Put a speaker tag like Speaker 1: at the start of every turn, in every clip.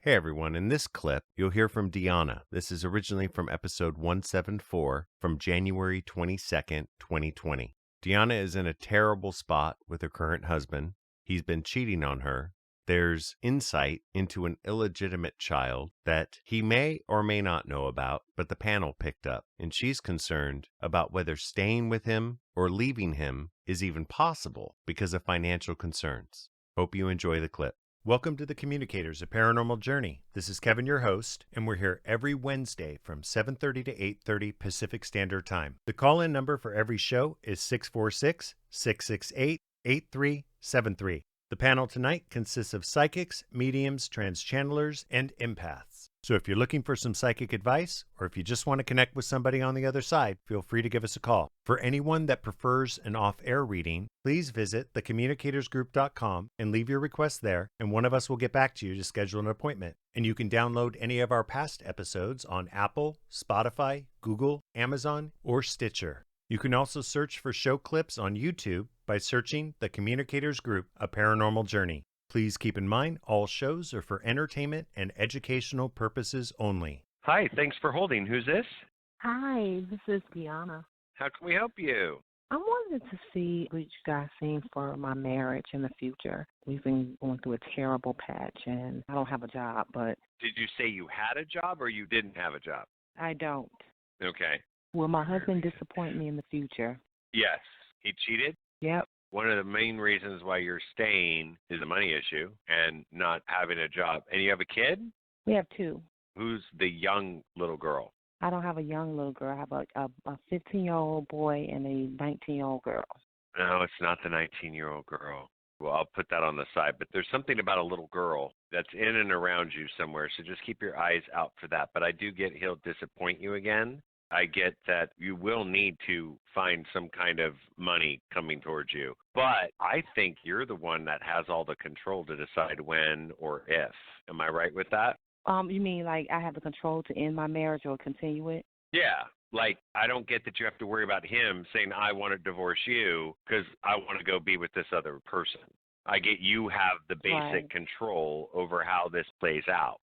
Speaker 1: Hey everyone, in this clip, you'll hear from Dionna. This is originally from episode 174 from January 22nd, 2020. Dionna is in a terrible spot with her current husband. He's been cheating on her. There's insight into an illegitimate child that he may or may not know about, but the panel picked up, and she's concerned about whether staying with him or leaving him is even possible because of financial concerns. Hope you enjoy the clip. Welcome to the Communicators, a Paranormal Journey. This is Kevin, your host, and we're here every Wednesday from 7:30 to 8:30 Pacific Standard Time. The call-in number for every show is 646-668-8373. The panel tonight consists of psychics, mediums, trans-channelers, and empaths. So if you're looking for some psychic advice, or if you just want to connect with somebody on the other side, feel free to give us a call. For anyone that prefers an off-air reading, please visit thecommunicatorsgroup.com and leave your request there, and one of us will get back to you to schedule an appointment. And you can download any of our past episodes on Apple, Spotify, Google, Amazon, or Stitcher. You can also search for show clips on YouTube by searching The Communicators Group, A Paranormal Journey. Please keep in mind, all shows are for entertainment and educational purposes only.
Speaker 2: Hi, thanks for holding. Who's this?
Speaker 3: Hi, this is Dionna.
Speaker 2: How can we help you?
Speaker 3: I wanted to see what you guys seen for my marriage in the future. We've been going through a terrible patch, and I don't have a job, but
Speaker 2: Did you say you had a job or you didn't have a job?
Speaker 3: I don't.
Speaker 2: Okay.
Speaker 3: Will my husband disappoint me in the future?
Speaker 2: Yes. He cheated?
Speaker 3: Yep.
Speaker 2: One of the main reasons why you're staying is a money issue and not having a job. And you have a kid?
Speaker 3: We have two.
Speaker 2: Who's the young little girl?
Speaker 3: I don't have a young little girl. I have a 15-year-old boy and a 19-year-old girl.
Speaker 2: No, it's not the 19-year-old girl. Well, I'll put that on the side. But there's something about a little girl that's in and around you somewhere. So just keep your eyes out for that. But I do get he'll disappoint you again. I get that you will need to find some kind of money coming towards you. But I think you're the one that has all the control to decide when or if. Am I right with that?
Speaker 3: You mean like I have the control to end my marriage or continue it?
Speaker 2: Yeah. Like, I don't get that you have to worry about him saying, I want to divorce you because I want to go be with this other person. I get you have the basic control over how this plays out.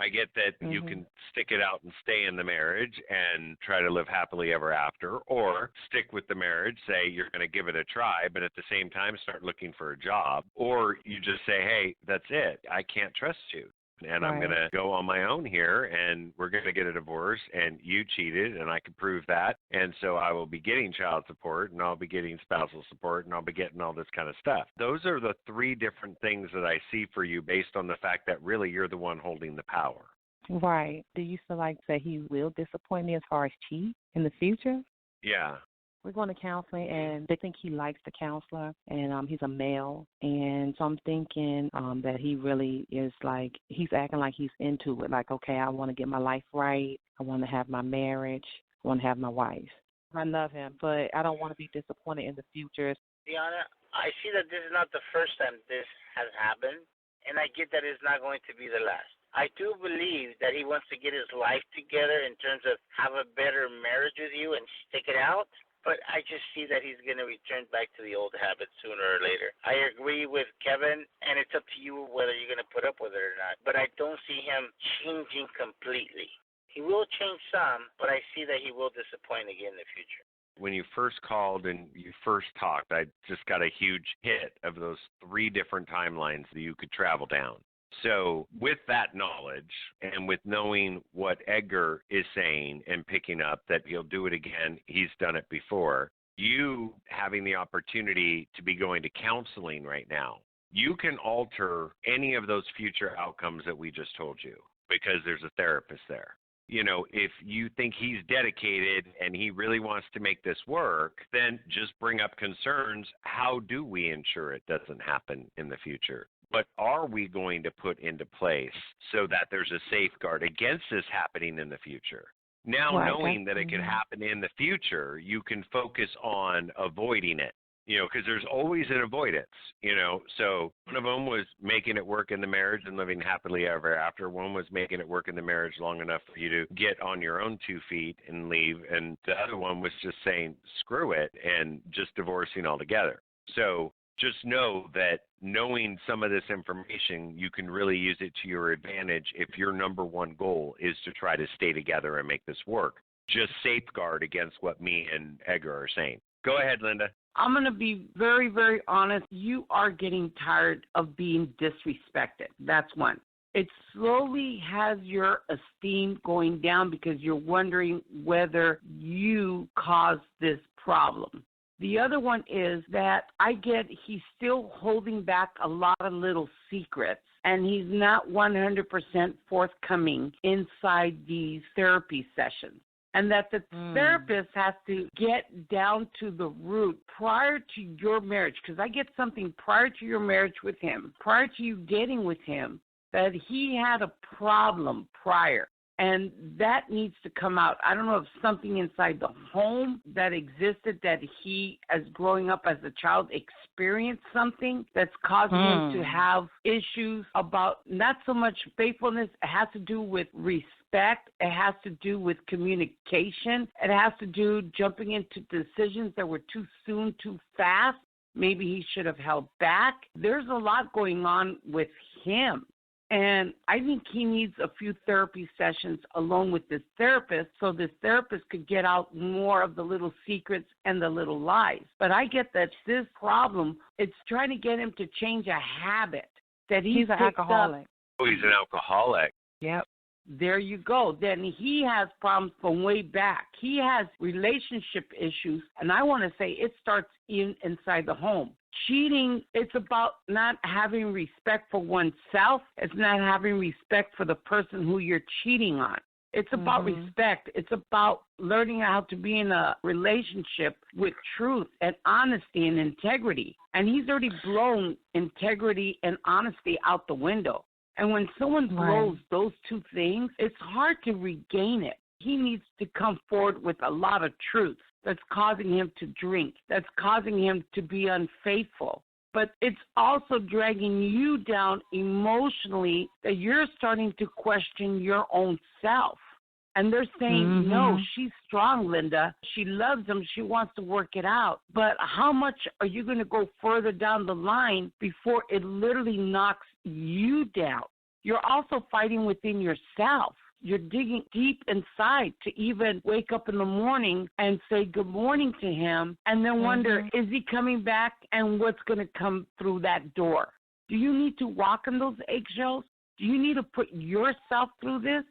Speaker 2: I get that you can stick it out and stay in the marriage and try to live happily ever after, or stick with the marriage, say you're going to give it a try, but at the same time start looking for a job, or you just say, hey, that's it. I can't trust you. And I'm going to go on my own here, and we're going to get a divorce, and you cheated, and I can prove that. And so I will be getting child support, and I'll be getting spousal support, and I'll be getting all this kind of stuff. Those are the three different things that I see for you based on the fact that really you're the one holding the power.
Speaker 3: Right. Do you feel like that he will disappoint me as far as cheat in the future?
Speaker 2: Yeah.
Speaker 3: We're going to counseling, and they think he likes the counselor, and he's a male. And so I'm thinking that he really is like, he's acting like he's into it. Like, okay, I want to get my life right. I want to have my marriage. I want to have my wife. I love him, but I don't want to be disappointed in the future.
Speaker 4: Dionna, I see that this is not the first time this has happened, and I get that it's not going to be the last. I do believe that he wants to get his life together in terms of have a better marriage with you and stick it out. But I just see that he's going to return back to the old habits sooner or later. I agree with Kevin, and it's up to you whether you're going to put up with it or not. But I don't see him changing completely. He will change some, but I see that he will disappoint again in the future.
Speaker 2: When you first called and you first talked, I just got a huge hit of those three different timelines that you could travel down. So with that knowledge and with knowing what Edgar is saying and picking up that he'll do it again, he's done it before, you having the opportunity to be going to counseling right now, you can alter any of those future outcomes that we just told you because there's a therapist there. You know, if you think he's dedicated and he really wants to make this work, then just bring up concerns. How do we ensure it doesn't happen in the future? What are we going to put into place so that there's a safeguard against this happening in the future? Now, knowing that it can happen in the future, you can focus on avoiding it, you know, because there's always an avoidance, you know. So one of them was making it work in the marriage and living happily ever after. One was making it work in the marriage long enough for you to get on your own 2 feet and leave. And the other one was just saying, screw it, and just divorcing altogether. So Just know that knowing some of this information, you can really use it to your advantage if your number one goal is to try to stay together and make this work. Just safeguard against what me and Edgar are saying. Go ahead, Linda.
Speaker 5: I'm going to be very, very honest. You are getting tired of being disrespected. That's one. It slowly has your esteem going down because you're wondering whether you caused this problem. The other one is that I get he's still holding back a lot of little secrets, and he's not 100% forthcoming inside these therapy sessions. And that the therapist has to get down to the root prior to your marriage, because I get something prior to your marriage with him, prior to you getting with him, that he had a problem prior. And that needs to come out. I don't know if something inside the home that existed that he, as growing up as a child, experienced something that's causing him to have issues about not so much faithfulness. It has to do with respect. It has to do with communication. It has to do jumping into decisions that were too soon, too fast. Maybe he should have held back. There's a lot going on with him. And I think he needs a few therapy sessions along with this therapist so this therapist could get out more of the little secrets and the little lies. But I get that this problem, it's trying to get him to change a habit that he's
Speaker 3: an alcoholic.
Speaker 2: Oh, he's an alcoholic.
Speaker 3: Yep.
Speaker 5: There you go. Then he has problems from way back. He has relationship issues, and I want to say it starts inside the home. Cheating, it's about not having respect for oneself. It's not having respect for the person who you're cheating on. It's about respect. It's about learning how to be in a relationship with truth and honesty and integrity. And he's already blown integrity and honesty out the window. And when someone blows those two things, it's hard to regain it. He needs to come forward with a lot of truth that's causing him to drink, that's causing him to be unfaithful. But it's also dragging you down emotionally that you're starting to question your own self. And they're saying, no, she's strong, Linda. She loves him. She wants to work it out. But how much are you going to go further down the line before it literally knocks you down? You're also fighting within yourself. You're digging deep inside to even wake up in the morning and say good morning to him and then wonder, is he coming back and what's going to come through that door? Do you need to walk on those eggshells? Do you need to put yourself through this?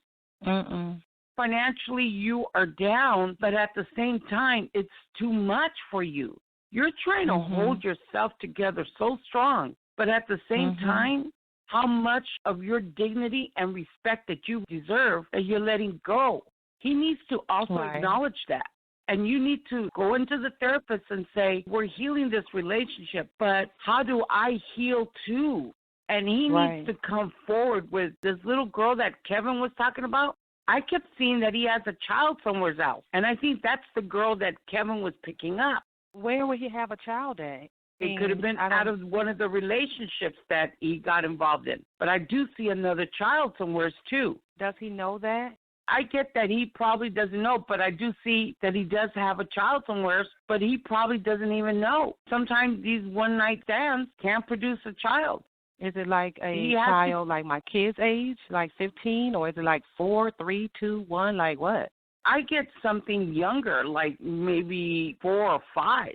Speaker 5: Financially, you are down, but at the same time, it's too much for you. You're trying to hold yourself together so strong, but at the same time, how much of your dignity and respect that you deserve that you're letting go. He needs to also acknowledge that. And you need to go into the therapist and say, we're healing this relationship, but how do I heal too? And he needs to come forward with this little girl that Kevin was talking about. I kept seeing that he has a child somewhere else. And I think that's the girl that Kevin was picking up.
Speaker 3: Where would he have a child at?
Speaker 5: It could have been out of one of the relationships that he got involved in. But I do see another child somewhere too.
Speaker 3: Does he know that?
Speaker 5: I get that he probably doesn't know, but I do see that he does have a child somewhere, but he probably doesn't even know. Sometimes these one-night stands can't produce a child.
Speaker 3: Is it like a child like my kid's age, like 15, or is it like 4, 3, 2, 1, like what?
Speaker 5: I get something younger, like maybe 4 or 5.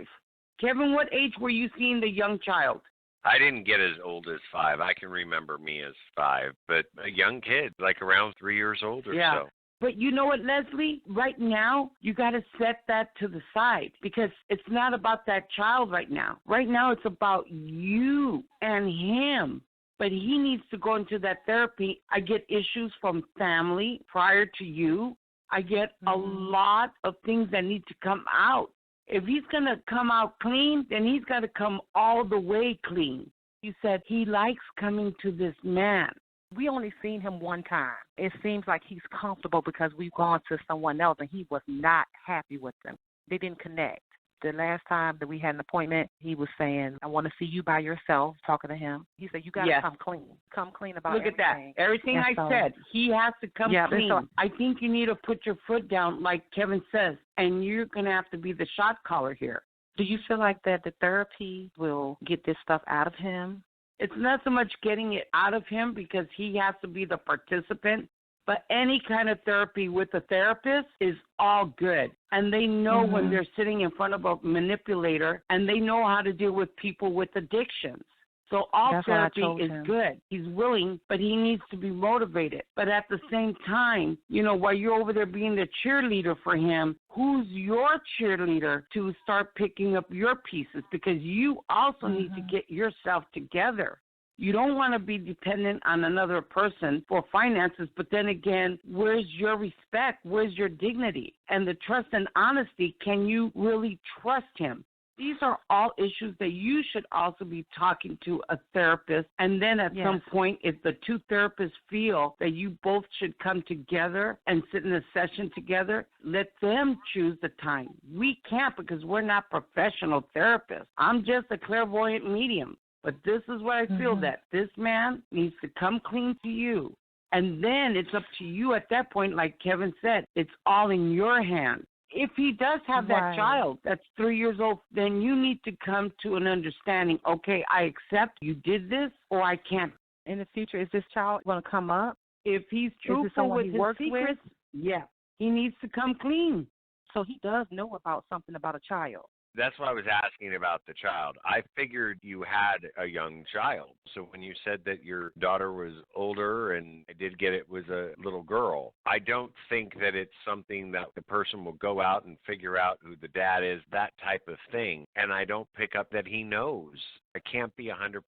Speaker 5: Kevin, what age were you seeing the young child?
Speaker 2: I didn't get as old as 5. I can remember me as 5, but a young kid, like around 3 years old or so.
Speaker 5: But you know what, Leslie? Right now, you got to set that to the side because it's not about that child right now. Right now, it's about you and him. But he needs to go into that therapy. I get issues from family prior to you. I get a lot of things that need to come out. If he's going to come out clean, then he's got to come all the way clean. You said he likes coming to this man.
Speaker 3: We only seen him one time. It seems like he's comfortable because we've gone to someone else, and he was not happy with them. They didn't connect. The last time that we had an appointment, he was saying, I want to see you by yourself, talking to him. He said, you got to come clean. Come clean about
Speaker 5: everything. Look at that. Everything I said, he has to come clean. So I think you need to put your foot down, like Kevin says, and you're going to have to be the shot caller here.
Speaker 3: Do you feel like that the therapy will get this stuff out of him?
Speaker 5: It's not so much getting it out of him because he has to be the participant, but any kind of therapy with a therapist is all good. And they know when they're sitting in front of a manipulator, and they know how to deal with people with addictions. So all therapy is good. He's willing, but he needs to be motivated. But at the same time, you know, while you're over there being the cheerleader for him, who's your cheerleader to start picking up your pieces? Because you also need to get yourself together. You don't want to be dependent on another person for finances, but then again, where's your respect? Where's your dignity? And the trust and honesty, can you really trust him? These are all issues that you should also be talking to a therapist. And then at some point, if the two therapists feel that you both should come together and sit in a session together, let them choose the time. We can't because we're not professional therapists. I'm just a clairvoyant medium. But this is what I feel, that this man needs to come clean to you. And then it's up to you at that point, like Kevin said, it's all in your hands. If he does have that child that's 3 years old, then you need to come to an understanding, okay, I accept you did this or I can't.
Speaker 3: In the future, is this child going to come up?
Speaker 5: If he's truthful with his secrets, he needs to come clean.
Speaker 3: So he does know about something about a child.
Speaker 2: That's why I was asking about the child. I figured you had a young child. So when you said that your daughter was older and I did get it was a little girl, I don't think that it's something that the person will go out and figure out who the dad is, that type of thing. And I don't pick up that he knows. I can't be 100%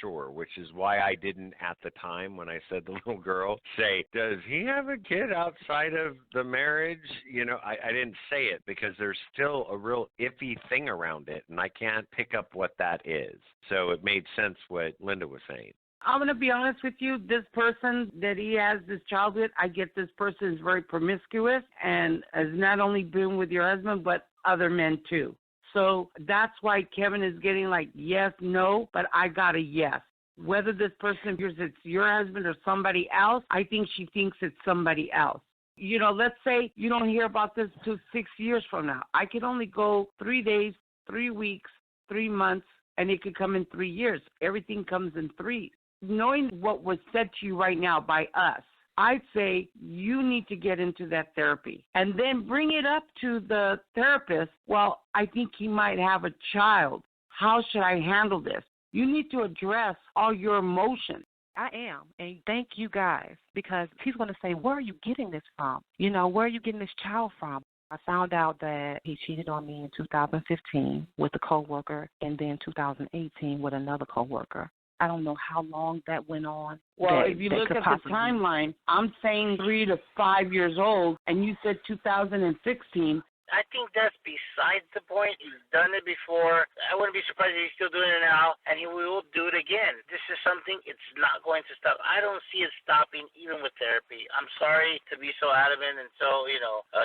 Speaker 2: sure, which is why I didn't at the time when I said the little girl say, does he have a kid outside of the marriage? You know, I didn't say it because there's still a real iffy thing around it, and I can't pick up what that is. So it made sense what Linda was saying.
Speaker 5: I'm going to be honest with you. This person that he has this child with, I get this person is very promiscuous and has not only been with your husband, but other men too. So that's why Kevin is getting like yes, no, but I got a yes. Whether this person feels it's your husband or somebody else, I think she thinks it's somebody else. You know, let's say you don't hear about this till 6 years from now. I could only go 3 days, 3 weeks, 3 months, and it could come in 3 years. Everything comes in threes. Knowing what was said to you right now by us, I'd say you need to get into that therapy and then bring it up to the therapist. Well, I think he might have a child. How should I handle this? You need to address all your emotions.
Speaker 3: I am, and thank you guys, because he's going to say, where are you getting this from? You know, where are you getting this child from? I found out that he cheated on me in 2015 with a coworker and then 2018 with another coworker. I don't know how long that went on.
Speaker 5: Well, if you look at the timeline, I'm saying 3 to 5 years old, and you said 2016.
Speaker 4: I think that's besides the point. He's done it before. I wouldn't be surprised if he's still doing it now, and he will do it again. This is something, it's not going to stop. I don't see it stopping even with therapy. I'm sorry to be so adamant and so,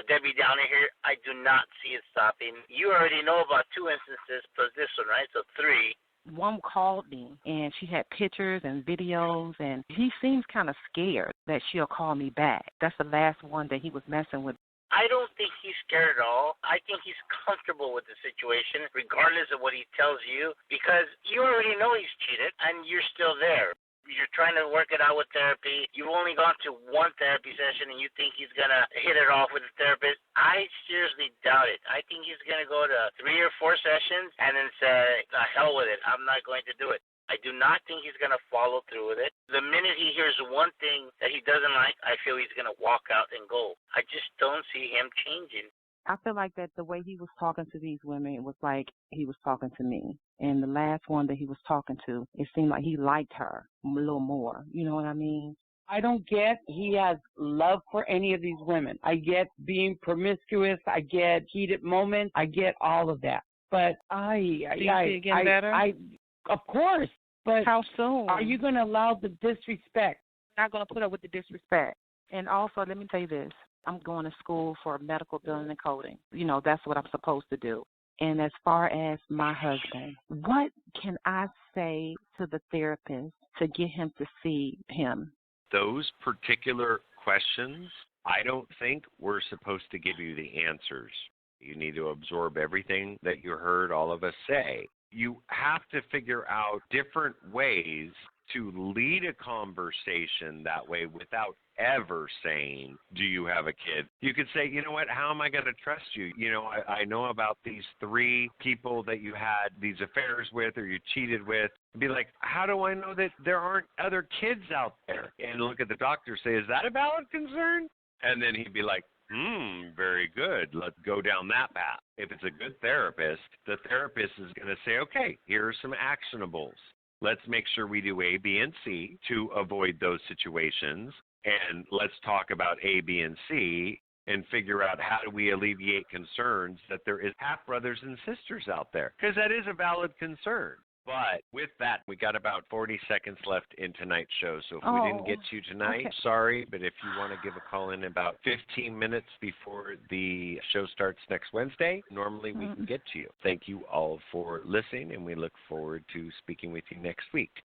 Speaker 4: Debbie Downer here. I do not see it stopping. You already know about 2 instances plus this one, right? So 3.
Speaker 3: One called me, and she had pictures and videos, and he seems kind of scared that she'll call me back. That's the last one that he was messing with.
Speaker 4: I don't think he's scared at all. I think he's comfortable with the situation, regardless of what he tells you, because you already know he's cheated, and you're still there. You're trying to work it out with therapy. You've only gone to 1 therapy session, and you think he's going to hit it off with the therapist. I seriously doubt it. I think he's going to go to 3 or 4 sessions and then say, the hell with it. I'm not going to do it. I do not think he's going to follow through with it. The minute he hears one thing that he doesn't like, I feel he's going to walk out and go. I just don't see him changing.
Speaker 3: I feel like that the way he was talking to these women, it was like he was talking to me. And the last one that he was talking to, it seemed like he liked her a little more. You know what I mean?
Speaker 5: I don't get he has love for any of these women. I get being promiscuous. I get heated moments. I get all of that. But
Speaker 3: do you see it getting better?
Speaker 5: Of course. But
Speaker 3: how soon?
Speaker 5: Are you going to allow the disrespect?
Speaker 3: I'm not going to put up with the disrespect. And also, let me tell you this. I'm going to school for medical billing and coding. You know, that's what I'm supposed to do. And as far as my husband, what can I say to the therapist to get him to see him?
Speaker 2: Those particular questions, I don't think we're supposed to give you the answers. You need to absorb everything that you heard all of us say. You have to figure out different ways to lead a conversation that way without ever saying, do you have a kid? You could say, you know what, how am I going to trust you? You know, I know about these 3 people that you had these affairs with or you cheated with. Be like, how do I know that there aren't other kids out there? And look at the doctor, say, is that a valid concern? And then he'd be like, very good. Let's go down that path. If it's a good therapist, the therapist is going to say, okay, here are some actionables. Let's make sure we do A, B, and C to avoid those situations. And let's talk about A, B, and C and figure out how do we alleviate concerns that there is half brothers and sisters out there. Because that is a valid concern. But with that, we got about 40 seconds left in tonight's show. So if we didn't get to you tonight, sorry. But if you want to give a call in about 15 minutes before the show starts next Wednesday, normally we can get to you. Thank you all for listening, and we look forward to speaking with you next week.